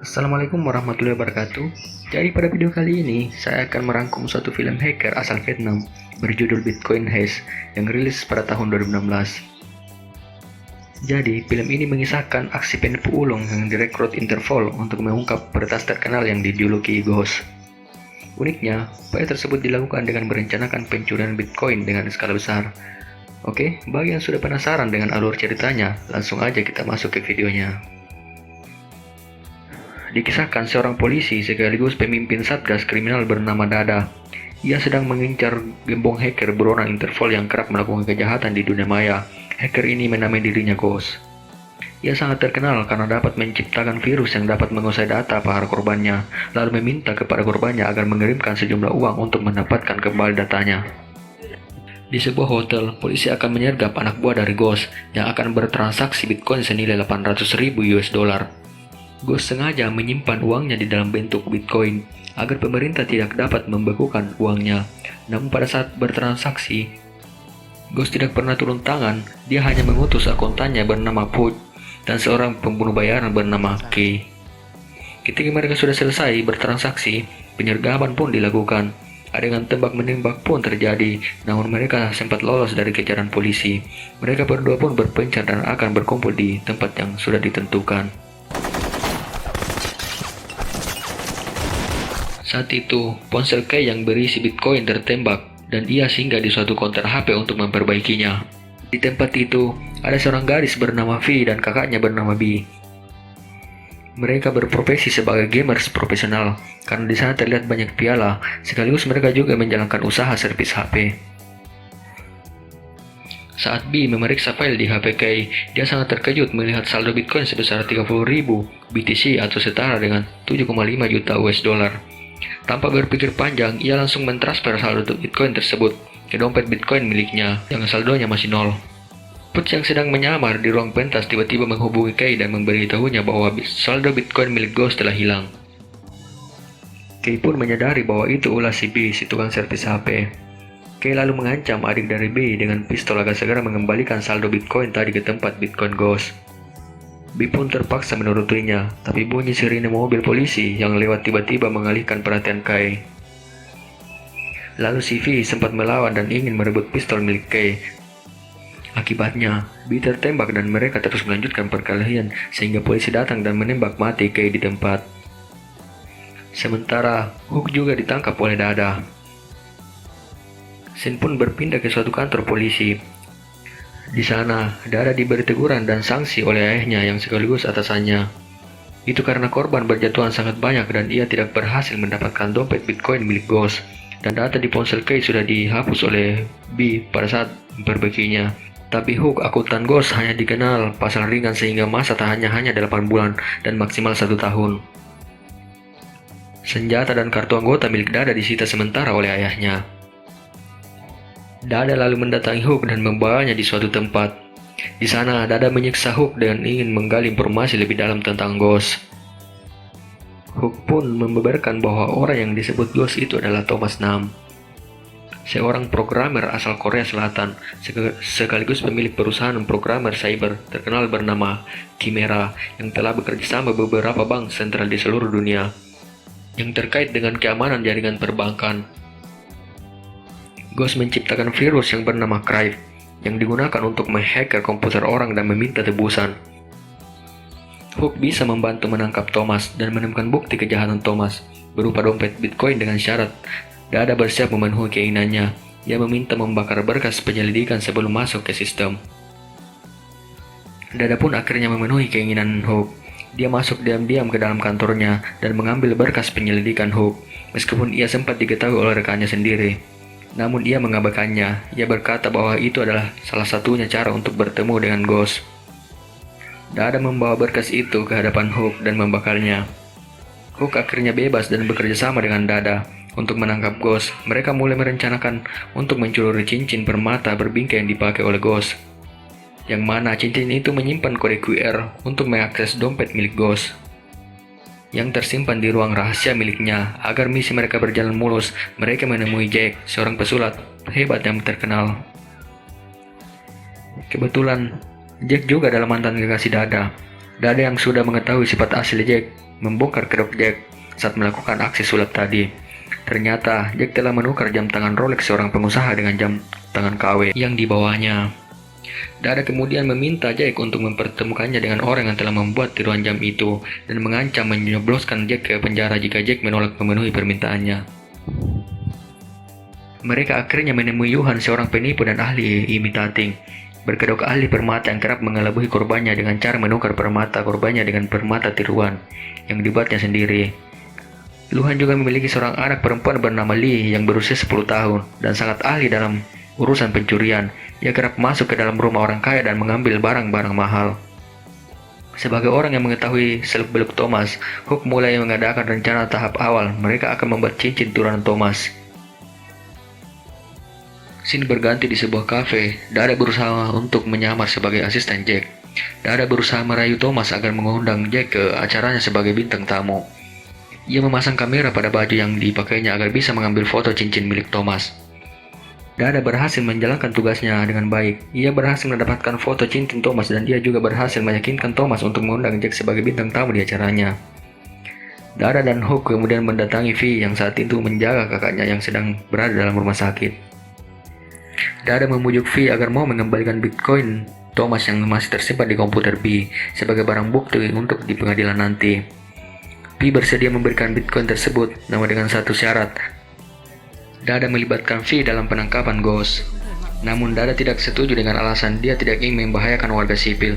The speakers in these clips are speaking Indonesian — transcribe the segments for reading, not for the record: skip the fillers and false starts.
Assalamualaikum warahmatullahi wabarakatuh. Jadi pada video kali ini, saya akan merangkum suatu film hacker asal Vietnam berjudul Bitcoin Heist yang rilis pada tahun 2016. Jadi, film ini mengisahkan aksi penipu ulung yang direkrut Interpol untuk mengungkap peretas terkenal yang dijuluki Ghost. Uniknya, upaya tersebut dilakukan dengan merencanakan pencurian Bitcoin dengan skala besar. Oke, bagi yang sudah penasaran dengan alur ceritanya, langsung aja kita masuk ke videonya. Dikisahkan seorang polisi sekaligus pemimpin satgas kriminal bernama Dada. Ia sedang mengincar gembong hacker buronan Interpol yang kerap melakukan kejahatan di dunia maya. Hacker ini menamai dirinya Ghost. Ia sangat terkenal karena dapat menciptakan virus yang dapat menguasai data para korbannya, lalu meminta kepada korbannya agar mengirimkan sejumlah uang untuk mendapatkan kembali datanya. Di sebuah hotel, polisi akan menyergap anak buah dari Ghost yang akan bertransaksi Bitcoin senilai 800.000 US dollar. Ghost sengaja menyimpan uangnya di dalam bentuk Bitcoin agar pemerintah tidak dapat membekukan uangnya. Namun pada saat bertransaksi, Ghost tidak pernah turun tangan. Dia hanya mengutus akuntannya bernama Put dan seorang pembunuh bayaran bernama Kay. Ketika mereka sudah selesai bertransaksi, penyergapan pun dilakukan. Adegan tembak-menembak pun terjadi, namun mereka sempat lolos dari kejaran polisi. Mereka berdua pun berpencar dan akan berkumpul di tempat yang sudah ditentukan. Saat itu, ponsel Kay yang berisi Bitcoin tertembak dan ia singgah di suatu konter HP untuk memperbaikinya. Di tempat itu, ada seorang gadis bernama V dan kakaknya bernama B. Mereka berprofesi sebagai gamers profesional karena di sana terlihat banyak piala, sekaligus mereka juga menjalankan usaha servis HP. Saat B memeriksa file di HP Kay, dia sangat terkejut melihat saldo Bitcoin sebesar 30.000 BTC atau setara dengan 7,5 juta US dollar. Tanpa berpikir panjang, ia langsung mentransfer saldo Bitcoin tersebut ke dompet Bitcoin miliknya yang saldonya masih nol. Put yang sedang menyamar di ruang pentas tiba-tiba menghubungi Kay dan memberitahunya bahwa saldo Bitcoin milik Ghost telah hilang. Kay pun menyadari bahwa itu ulah si B, si tukang servis HP. Kay lalu mengancam adik dari B dengan pistol agar segera mengembalikan saldo Bitcoin tadi ke tempat Bitcoin Ghost. B pun terpaksa menurutinya, tapi bunyi sirine mobil polisi yang lewat tiba-tiba mengalihkan perhatian Kay. Lalu si V sempat melawan dan ingin merebut pistol milik Kay. Akibatnya, B tertembak dan mereka terus melanjutkan perkelahian sehingga polisi datang dan menembak mati Kay di tempat. Sementara, Hook juga ditangkap oleh Dada. Scene pun berpindah ke suatu kantor polisi. Di sana, Dada diberi teguran dan sanksi oleh ayahnya yang sekaligus atasannya. Itu karena korban berjatuhan sangat banyak dan ia tidak berhasil mendapatkan dompet Bitcoin milik Ghost. Dan data di ponsel Kay sudah dihapus oleh B pada saat memperbaikinya. Tapi Hook, akuntan Ghost, hanya dikenal pasal ringan sehingga masa tahannya hanya 8 bulan dan maksimal 1 tahun. Senjata dan kartu anggota milik Dada disita sementara oleh ayahnya. Dada lalu mendatangi Hook dan membawanya di suatu tempat. Di sana, Dada menyiksa Hook dan ingin menggali informasi lebih dalam tentang Ghost. Hook pun membeberkan bahwa orang yang disebut Ghost itu adalah Thomas Nam, seorang programmer asal Korea Selatan, sekaligus pemilik perusahaan programmer cyber terkenal bernama Chimera yang telah bekerja sama beberapa bank sentral di seluruh dunia yang terkait dengan keamanan jaringan perbankan. Ghost menciptakan virus yang bernama Crypt yang digunakan untuk menghacker komputer orang dan meminta tebusan. Hook bisa membantu menangkap Thomas dan menemukan bukti kejahatan Thomas berupa dompet Bitcoin dengan syarat Dada bersiap memenuhi keinginannya. Ia meminta membakar berkas penyelidikan sebelum masuk ke sistem. Dada pun akhirnya memenuhi keinginan Hook. Dia masuk diam-diam ke dalam kantornya dan mengambil berkas penyelidikan Hook, meskipun ia sempat diketahui oleh rekannya sendiri. Namun ia mengabaikannya. Ia berkata bahwa itu adalah salah satunya cara untuk bertemu dengan Ghost. Dada membawa berkas itu ke hadapan Hook dan membakarnya. Hook akhirnya bebas dan bekerja sama dengan Dada untuk menangkap Ghost. Mereka mulai merencanakan untuk mencuri cincin permata berbingkai yang dipakai oleh Ghost, yang mana cincin itu menyimpan kode QR untuk mengakses dompet milik Ghost yang tersimpan di ruang rahasia miliknya. Agar misi mereka berjalan mulus, mereka menemui Jack, seorang pesulap hebat yang terkenal. Kebetulan, Jack juga adalah mantan kekasih Dada. Dada yang sudah mengetahui sifat asli Jack membongkar kedok Jack saat melakukan aksi sulap tadi. Ternyata Jack telah menukar jam tangan Rolex seorang pengusaha dengan jam tangan KW yang dibawanya. Dada kemudian meminta Jack untuk mempertemukannya dengan orang yang telah membuat tiruan jam itu dan mengancam menyebloskan Jack ke penjara jika Jack menolak memenuhi permintaannya. Mereka akhirnya menemui Yuhan, seorang penipu dan ahli imitating. Berkedok ahli permata yang kerap mengelabui korbannya dengan cara menukar permata korbannya dengan permata tiruan yang dibuatnya sendiri. Luhan juga memiliki seorang anak perempuan bernama Lee yang berusia 10 tahun dan sangat ahli dalam urusan pencurian. Ia kerap masuk ke dalam rumah orang kaya dan mengambil barang-barang mahal. Sebagai orang yang mengetahui seluk-beluk Thomas, Hook mulai mengadakan rencana tahap awal. Mereka akan membuat cincin turunan Thomas. Scene berganti di sebuah kafe. Dada berusaha untuk menyamar sebagai asisten Jack. Dada berusaha merayu Thomas agar mengundang Jack ke acaranya sebagai bintang tamu. Ia memasang kamera pada baju yang dipakainya agar bisa mengambil foto cincin milik Thomas. Dada berhasil menjalankan tugasnya dengan baik. Ia berhasil mendapatkan foto cincin Thomas dan dia juga berhasil meyakinkan Thomas untuk mengundang Jack sebagai bintang tamu di acaranya. Dada dan Hook kemudian mendatangi V yang saat itu menjaga kakaknya yang sedang berada dalam rumah sakit. Dada memujuk V agar mau mengembalikan Bitcoin Thomas yang masih tersimpan di komputer B sebagai barang bukti untuk di pengadilan nanti. V bersedia memberikan Bitcoin tersebut, namun dengan satu syarat. Dada melibatkan V dalam penangkapan Ghost. Namun Dada tidak setuju dengan alasan dia tidak ingin membahayakan warga sipil.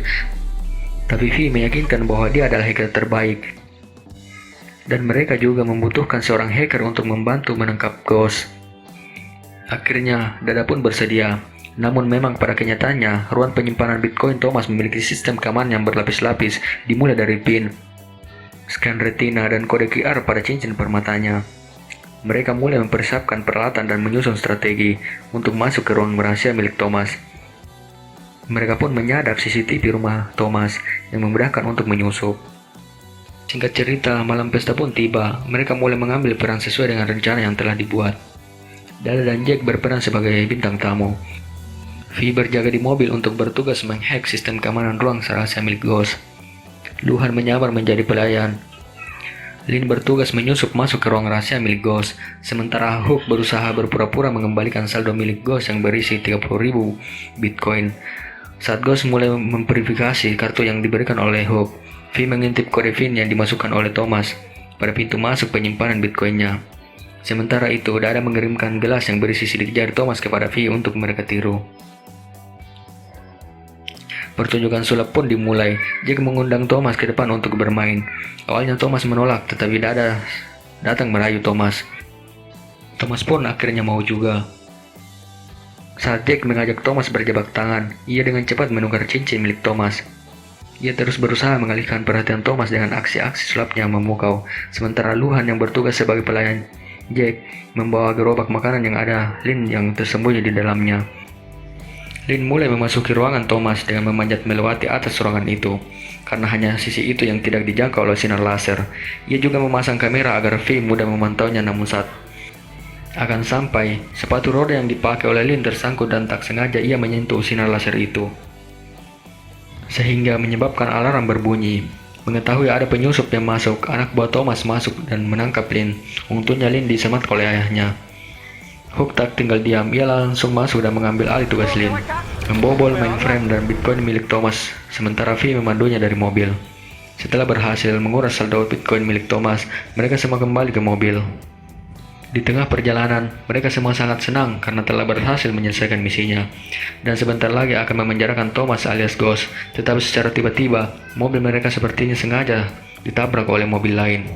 Tapi V meyakinkan bahwa dia adalah hacker terbaik. Dan mereka juga membutuhkan seorang hacker untuk membantu menangkap Ghost. Akhirnya, Dada pun bersedia. Namun memang pada kenyataannya, ruang penyimpanan Bitcoin Thomas memiliki sistem keamanan yang berlapis-lapis, dimulai dari PIN, scan retina, dan kode QR pada cincin permatanya. Mereka mulai mempersiapkan peralatan dan menyusun strategi untuk masuk ke ruang rahasia milik Thomas. Mereka pun menyadap CCTV rumah Thomas yang memudahkan untuk menyusup. Singkat cerita, malam pesta pun tiba. Mereka mulai mengambil peran sesuai dengan rencana yang telah dibuat. Dada dan Jack berperan sebagai bintang tamu. V berjaga di mobil untuk bertugas menghack sistem keamanan ruang rahasia milik Ghost. Luhan menyamar menjadi pelayan. Lin bertugas menyusup masuk ke ruang rahasia milik Ghost, sementara Hook berusaha berpura-pura mengembalikan saldo milik Ghost yang berisi 30.000 Bitcoin. Saat Ghost mulai memverifikasi kartu yang diberikan oleh Hook, V mengintip kode PIN yang dimasukkan oleh Thomas pada pintu masuk penyimpanan Bitcoinnya. Sementara itu, Dada mengirimkan gelas yang berisi sidik jari Thomas kepada V untuk mereka tiru. Pertunjukan sulap pun dimulai. Jack mengundang Thomas ke depan untuk bermain. Awalnya Thomas menolak, tetapi Dada datang merayu Thomas. Thomas pun akhirnya mau juga. Saat Jack mengajak Thomas berjabat tangan, ia dengan cepat menukar cincin milik Thomas. Ia terus berusaha mengalihkan perhatian Thomas dengan aksi-aksi sulapnya memukau, sementara Luhan yang bertugas sebagai pelayan Jack membawa gerobak makanan yang ada Lin yang tersembunyi di dalamnya. Lin mulai memasuki ruangan Thomas dengan memanjat melewati atas ruangan itu, karena hanya sisi itu yang tidak dijangkau oleh sinar laser. Ia juga memasang kamera agar V mudah memantaunya, namun saat akan sampai, sepatu roda yang dipakai oleh Lin tersangkut dan tak sengaja ia menyentuh sinar laser itu, sehingga menyebabkan alarm berbunyi. Mengetahui ada penyusup yang masuk, anak buah Thomas masuk dan menangkap Lin. Untungnya Lin disemat oleh ayahnya. Hook tak tinggal diam, ia langsung masuk dan mengambil alih tugas Lin, membobol mainframe dan Bitcoin milik Thomas, sementara V memandunya dari mobil. Setelah berhasil menguras saldo Bitcoin milik Thomas, mereka semua kembali ke mobil. Di tengah perjalanan, mereka semua sangat senang karena telah berhasil menyelesaikan misinya, dan sebentar lagi akan memenjarakan Thomas alias Ghost. Tetapi secara tiba-tiba, mobil mereka sepertinya sengaja ditabrak oleh mobil lain.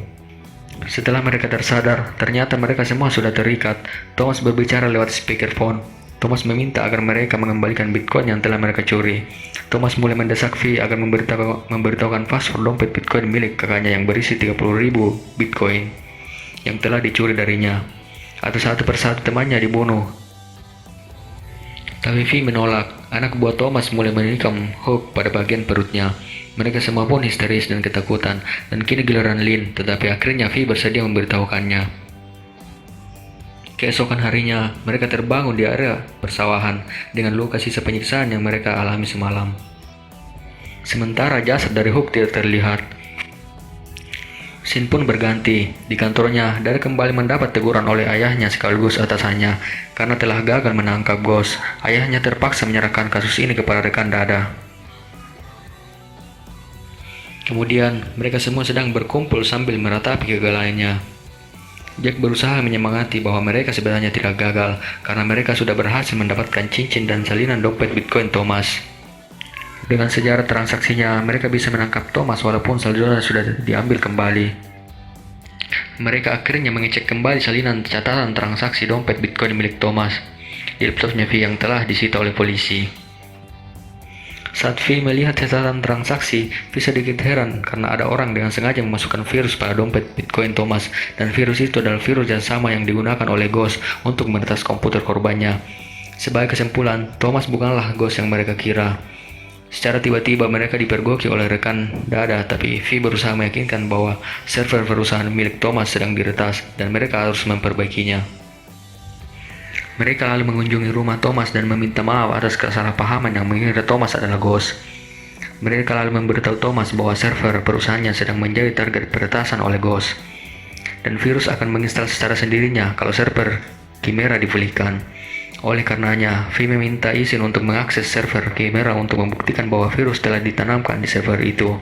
Setelah mereka tersadar, ternyata mereka semua sudah terikat. Thomas berbicara lewat speakerphone. Thomas meminta agar mereka mengembalikan Bitcoin yang telah mereka curi. Thomas mulai mendesak V agar memberitahukan password dompet Bitcoin milik kakaknya yang berisi 30.000 Bitcoin yang telah dicuri darinya, atau satu persatu temannya dibunuh. Tapi V menolak. Anak buah Thomas mulai menikam Hook pada bagian perutnya. Mereka semua pun histeris dan ketakutan, dan kini giliran Lin, tetapi akhirnya V bersedia memberitahukannya. Keesokan harinya, mereka terbangun di area persawahan dengan luka sisa penyiksaan yang mereka alami semalam. Sementara jasad dari Hook tidak terlihat. Scene pun berganti. Di kantornya, Dada kembali mendapat teguran oleh ayahnya sekaligus atasannya karena telah gagal menangkap Ghost. Ayahnya terpaksa menyerahkan kasus ini kepada rekan Dada. Kemudian, mereka semua sedang berkumpul sambil meratapi kegagalannya. Jack berusaha menyemangati bahwa mereka sebenarnya tidak gagal karena mereka sudah berhasil mendapatkan cincin dan salinan dompet Bitcoin Thomas. Dengan sejarah transaksinya, mereka bisa menangkap Thomas walaupun saldonya sudah diambil kembali. Mereka akhirnya mengecek kembali salinan catatan transaksi dompet Bitcoin milik Thomas di laptopnya V yang telah disita oleh polisi. Saat V melihat catatan transaksi, V sedikit heran karena ada orang dengan sengaja memasukkan virus pada dompet Bitcoin Thomas, dan virus itu adalah virus yang sama yang digunakan oleh Ghost untuk meretas komputer korbannya. Sebagai kesimpulan, Thomas bukanlah Ghost yang mereka kira. Secara tiba-tiba mereka dipergoki oleh rekan Dada, tapi V berusaha meyakinkan bahwa server perusahaan milik Thomas sedang diretas dan mereka harus memperbaikinya. Mereka lalu mengunjungi rumah Thomas dan meminta maaf atas kesalahpahaman yang mengira Thomas adalah Ghost. Mereka lalu memberitahu Thomas bahwa server perusahaannya sedang menjadi target peretasan oleh Ghost, dan virus akan menginstal secara sendirinya kalau server Chimera dipulihkan. Oleh karenanya, V meminta izin untuk mengakses server Chimera untuk membuktikan bahwa virus telah ditanamkan di server itu.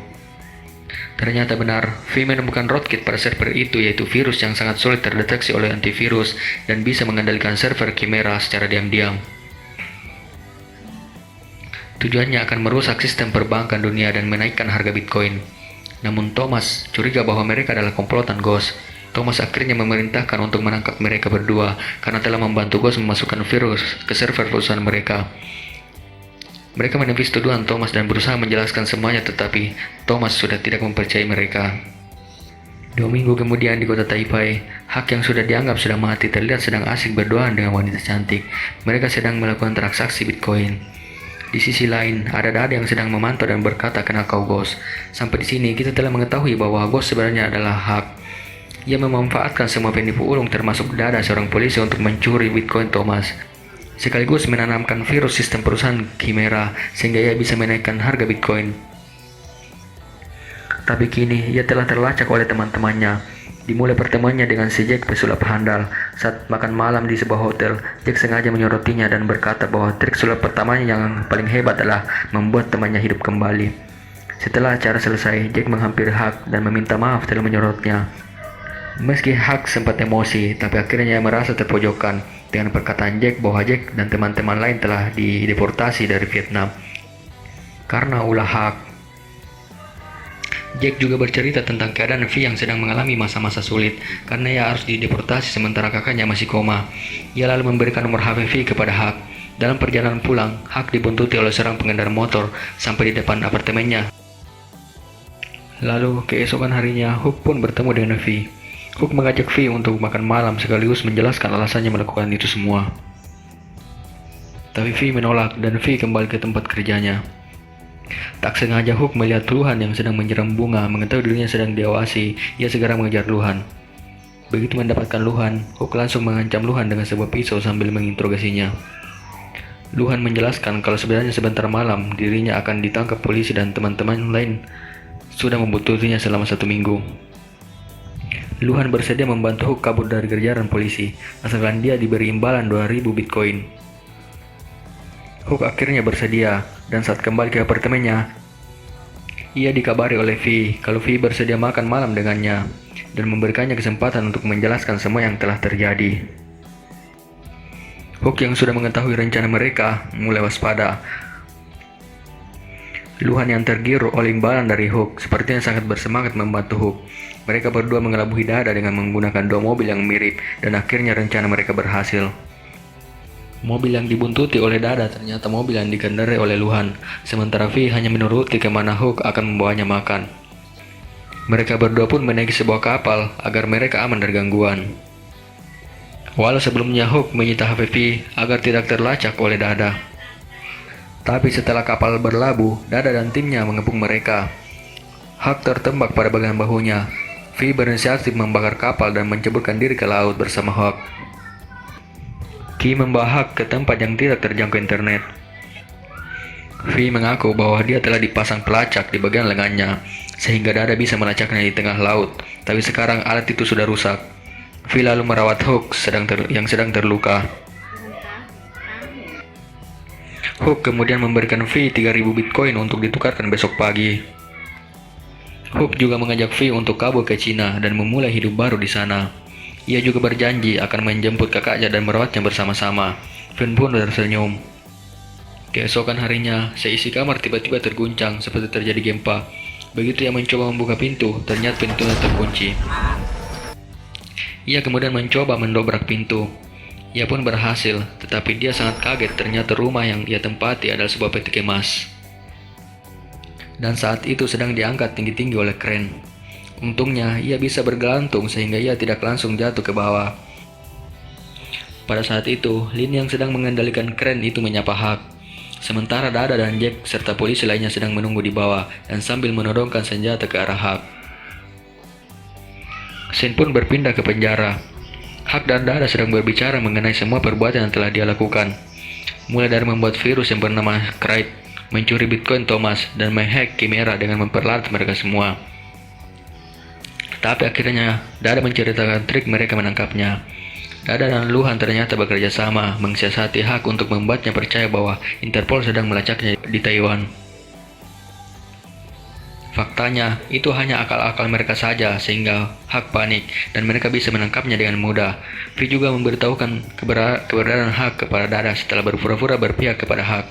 Ternyata benar, V menemukan rootkit pada server itu, yaitu virus yang sangat sulit terdeteksi oleh antivirus dan bisa mengendalikan server Chimera secara diam-diam. Tujuannya akan merusak sistem perbankan dunia dan menaikkan harga Bitcoin. Namun Thomas curiga bahwa mereka adalah komplotan Ghost. Thomas akhirnya memerintahkan untuk menangkap mereka berdua karena telah membantu Ghost memasukkan virus ke server perusahaan mereka. Mereka menepis tuduhan Thomas dan berusaha menjelaskan semuanya, tetapi Thomas sudah tidak mempercayai mereka. 2 minggu kemudian di kota Taipei, Huck yang sudah dianggap sudah mati terlihat sedang asik berduaan dengan wanita cantik. Mereka sedang melakukan transaksi Bitcoin. Di sisi lain, ada Dada yang sedang memantau dan berkata, "Kenal kau Ghost?" Sampai di sini kita telah mengetahui bahwa Ghost sebenarnya adalah Huck. Ia memanfaatkan semua penipu ulung termasuk Dada seorang polisi untuk mencuri Bitcoin Thomas, sekaligus menanamkan virus sistem perusahaan Chimera sehingga ia bisa menaikkan harga Bitcoin. Tapi kini ia telah terlacak oleh teman-temannya. Dimulai pertemuannya dengan si Jack pesulap handal. Saat makan malam di sebuah hotel, Jack sengaja menyorotinya dan berkata bahwa trik sulap pertamanya yang paling hebat adalah membuat temannya hidup kembali. Setelah acara selesai, Jack menghampiri Huck dan meminta maaf telah menyorotnya. Meski Huck sempat emosi, tapi akhirnya ia merasa terpojokkan dengan perkataan Jack bahwa Jack dan teman-teman lain telah dideportasi dari Vietnam karena ulah Huck. Jack juga bercerita tentang keadaan V yang sedang mengalami masa-masa sulit karena ia harus dideportasi sementara kakaknya masih koma. Ia lalu memberikan nomor HP V kepada Huck. Dalam perjalanan pulang, Huck dibuntuti oleh seorang pengendara motor sampai di depan apartemennya. Lalu keesokan harinya, Huck pun bertemu dengan V. Huck mengajak V untuk makan malam sekaligus menjelaskan alasannya melakukan itu semua. Tapi V menolak dan V kembali ke tempat kerjanya. Tak sengaja Huck melihat Luhan yang sedang menyiram bunga. Mengetahui dirinya sedang diawasi, ia segera mengejar Luhan. Begitu mendapatkan Luhan, Huck langsung mengancam Luhan dengan sebuah pisau sambil menginterogasinya. Luhan menjelaskan kalau sebenarnya sebentar malam dirinya akan ditangkap polisi dan teman-teman lain sudah membutuhkannya selama 1 minggu. Luhan bersedia membantu Huck kabur dari kejaran polisi, asalkan dia diberi imbalan 2.000 Bitcoin. Huck akhirnya bersedia, dan saat kembali ke apartemennya, ia dikabari oleh V kalau V bersedia makan malam dengannya, dan memberikannya kesempatan untuk menjelaskan semua yang telah terjadi. Huck yang sudah mengetahui rencana mereka, mulai waspada. Luhan yang tergiur oleh imbalan dari Huck sepertinya sangat bersemangat membantu Huck. Mereka berdua mengelabui Dada dengan menggunakan 2 mobil yang mirip dan akhirnya rencana mereka berhasil. Mobil yang dibuntuti oleh Dada ternyata mobil yang dikendarai oleh Luhan, sementara V hanya menuruti kemana Huck akan membawanya makan. Mereka berdua pun menaiki sebuah kapal agar mereka aman dari gangguan. Walau sebelumnya Huck menyita HP V agar tidak terlacak oleh Dada. Tapi setelah kapal berlabuh, Dada dan timnya mengepung mereka. Huck tertembak pada bagian bahunya. V berinisiatif membakar kapal dan menceburkan diri ke laut bersama Huck. Ki membawa Huck ke tempat yang tidak terjangkau internet. V mengaku bahwa dia telah dipasang pelacak di bagian lengannya, sehingga Dada bisa melacaknya di tengah laut. tapi sekarang alat itu sudah rusak. V lalu merawat Hook yang sedang terluka. Hook kemudian memberikan V 3.000 Bitcoin untuk ditukarkan besok pagi. Hook juga mengajak V untuk kabur ke Cina dan memulai hidup baru di sana. Ia juga berjanji akan menjemput kakaknya dan merawatnya bersama-sama. Vin pun tersenyum. Keesokan harinya, seisi kamar tiba-tiba terguncang seperti terjadi gempa. Begitu ia mencoba membuka pintu, ternyata pintunya terkunci. Ia kemudian mencoba mendobrak pintu. Ia pun berhasil, tetapi dia sangat kaget ternyata rumah yang ia tempati adalah sebuah peti kemas. Dan saat itu sedang diangkat tinggi-tinggi oleh kren. Untungnya, ia bisa bergelantung sehingga ia tidak langsung jatuh ke bawah. Pada saat itu, Lin yang sedang mengendalikan kren itu menyapa Huck. Sementara Dada dan Jack serta polisi lainnya sedang menunggu di bawah dan sambil menodongkan senjata ke arah Huck. Sin pun berpindah ke penjara. Huck dan Dada sedang berbicara mengenai semua perbuatan yang telah dia lakukan. Mulai dari membuat virus yang bernama Krait, mencuri Bitcoin Thomas, dan menghack Chimera dengan memperlarat mereka semua. Tapi akhirnya, Dada menceritakan trik mereka menangkapnya. Dada dan Luhan ternyata bekerja sama, mensiasati Huck untuk membuatnya percaya bahwa Interpol sedang melacaknya di Taiwan. Faktanya, itu hanya akal-akal mereka saja sehingga Huck panik dan mereka bisa menangkapnya dengan mudah. V juga memberitahukan keberadaan Huck kepada Dada setelah berpura-pura berpihak kepada Huck.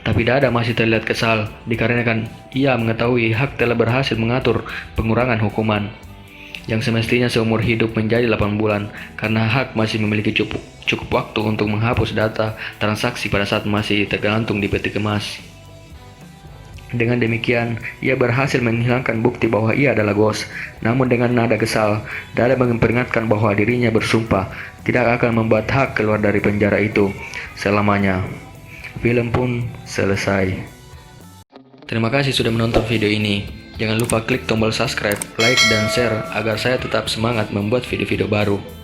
Tapi Dada masih terlihat kesal dikarenakan ia mengetahui Huck telah berhasil mengatur pengurangan hukuman yang semestinya seumur hidup menjadi 8 bulan karena Huck masih memiliki cukup waktu untuk menghapus data transaksi pada saat masih tergantung di peti kemas. Dengan demikian, ia berhasil menghilangkan bukti bahwa ia adalah Ghost. Namun dengan nada kesal, Dada memperingatkan bahwa dirinya bersumpah tidak akan membuat Huck keluar dari penjara itu selamanya. Film pun selesai. Terima kasih sudah menonton video ini. Jangan lupa klik tombol subscribe, like, dan share agar saya tetap semangat membuat video-video baru.